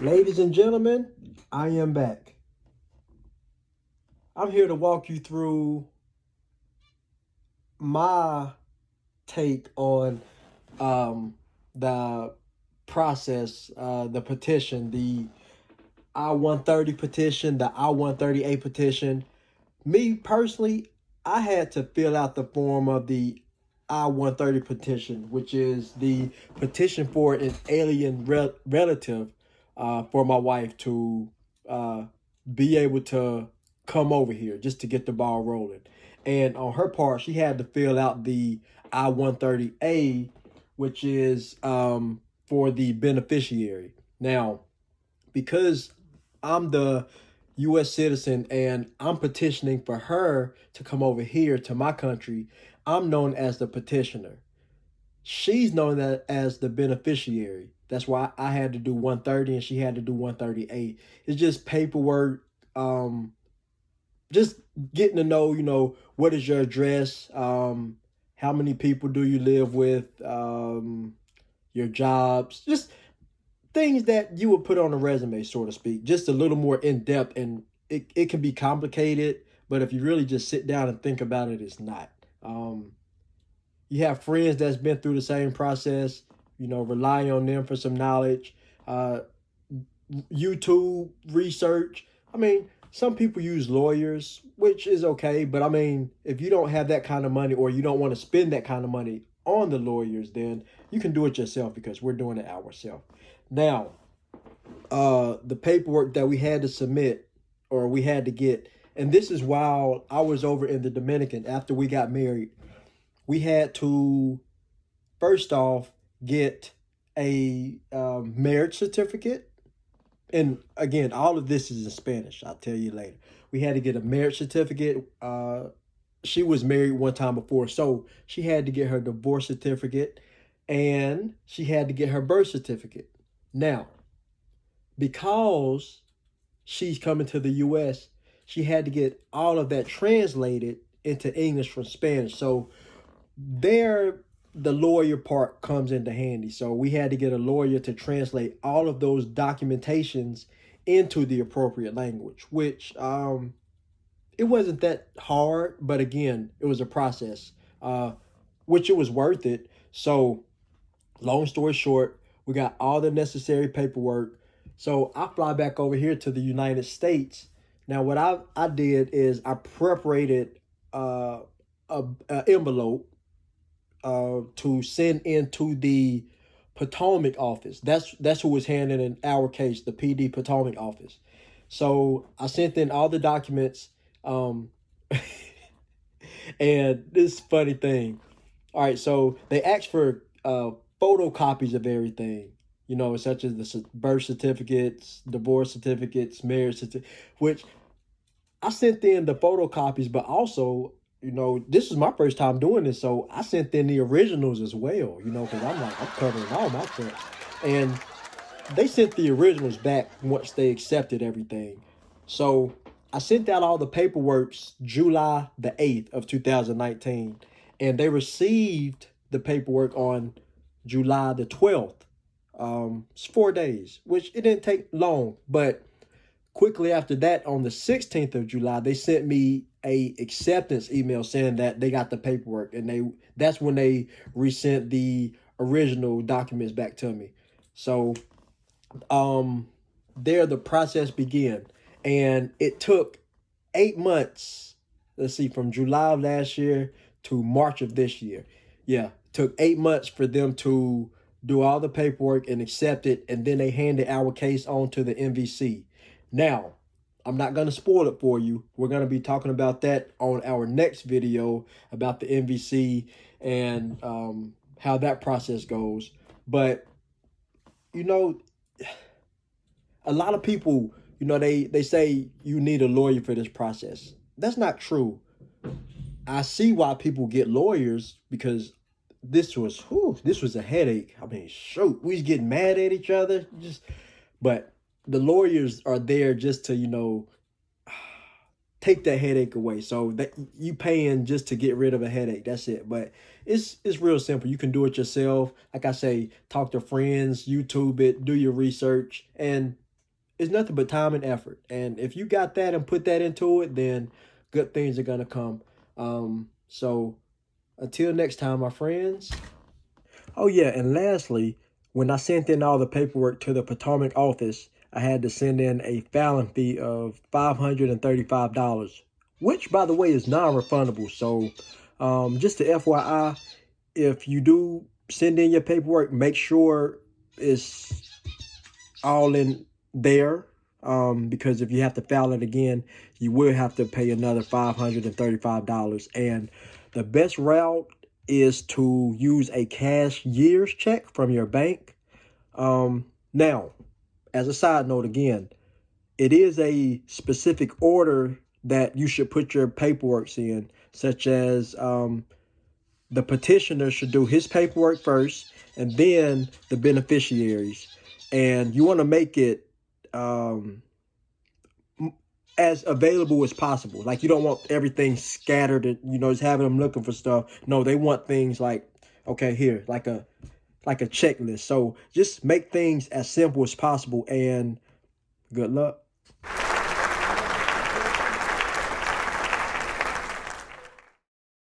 Ladies and gentlemen, I am back. I'm here to walk you through my take on the process, the petition, the I-130 petition, the I-130A petition. Me personally, I had to fill out the form of the I-130 petition, which is the petition for an alien relative for my wife to uh, be able to come over here just to get the ball rolling. And on her part, she had to fill out the I-130A, which is for the beneficiary. Now, because I'm the U.S. citizen and I'm petitioning for her to come over here to my country, I'm known as the petitioner. She's known as the beneficiary. That's why I had to do 130 and she had to do 138. It's just paperwork, just getting to know, what is your address, how many people do you live with, your jobs, just things that you would put on a resume, so to speak, just a little more in depth. And it can be complicated, but if you really just sit down and think about it, it's not. You have friends that's been through the same process, rely on them for some knowledge, YouTube research. I mean, some people use lawyers, which is okay, but I mean, if you don't have that kind of money or you don't want to spend that kind of money on the lawyers, then you can do it yourself because we're doing it ourselves. Now, the paperwork that we had to submit or we had to get, and this is while I was over in the Dominican after we got married, we had to first off get a marriage certificate. And again, all of this is in Spanish. I'll tell you later. We had to get a marriage certificate. She was married one time before, so she had to get her divorce certificate and she had to get her birth certificate. Now, because she's coming to the US, she had to get all of that translated into English from Spanish. So there, the lawyer part comes into handy. So we had to get a lawyer to translate all of those documentations into the appropriate language, which it wasn't that hard, but again, it was a process, which it was worth it. So long story short, we got all the necessary paperwork. So I fly back over here to the United States. Now, what I did is I preparated a envelope to send into the Potomac office. That's who was handling in our case, the PD Potomac office. So I sent in all the documents. Um, and this funny thing. All right, so they asked for photocopies of everything, such as the birth certificates, divorce certificates, marriage certificates, which I sent in the photocopies, but also, this is my first time doing this, so I sent in the originals as well, because I'm like, I'm covering all my fronts. And they sent the originals back once they accepted everything. So I sent out all the paperwork July the 8th of 2019, and they received the paperwork on July the 12th. It's 4 days, which it didn't take long, but quickly after that, on the 16th of July, they sent me a acceptance email saying that they got the paperwork, and that's when they resent the original documents back to me. So there the process began, and it took 8 months. Let's see, from July of last year to March of this year. Yeah, it took 8 months for them to do all the paperwork and accept it, and then they handed our case on to the MVC. Now, I'm not going to spoil it for you. We're going to be talking about that on our next video about the MVC and how that process goes. But, a lot of people, they say you need a lawyer for this process. That's not true. I see why people get lawyers because this was a headache. I mean, shoot, we was getting mad at each other. But the lawyers are there just to, take that headache away. So that you paying just to get rid of a headache. That's it. But it's real simple. You can do it yourself. Like I say, talk to friends, YouTube it, do your research, and it's nothing but time and effort. And if you got that and put that into it, then good things are gonna come. So until next time, my friends. Oh yeah, and lastly, when I sent in all the paperwork to the Potomac office, I had to send in a filing fee of $535, which by the way is non-refundable. So just to FYI, if you do send in your paperwork, make sure it's all in there. Because if you have to file it again, you will have to pay another $535. And the best route is to use a cashier's check from your bank. Now, as a side note again, it is a specific order that you should put your paperwork in, such as the petitioner should do his paperwork first and then the beneficiaries. And you want to make it as available as possible. Like you don't want everything scattered and, just having them looking for stuff. No, they want things like, okay, here, like a checklist. So just make things as simple as possible, and good luck.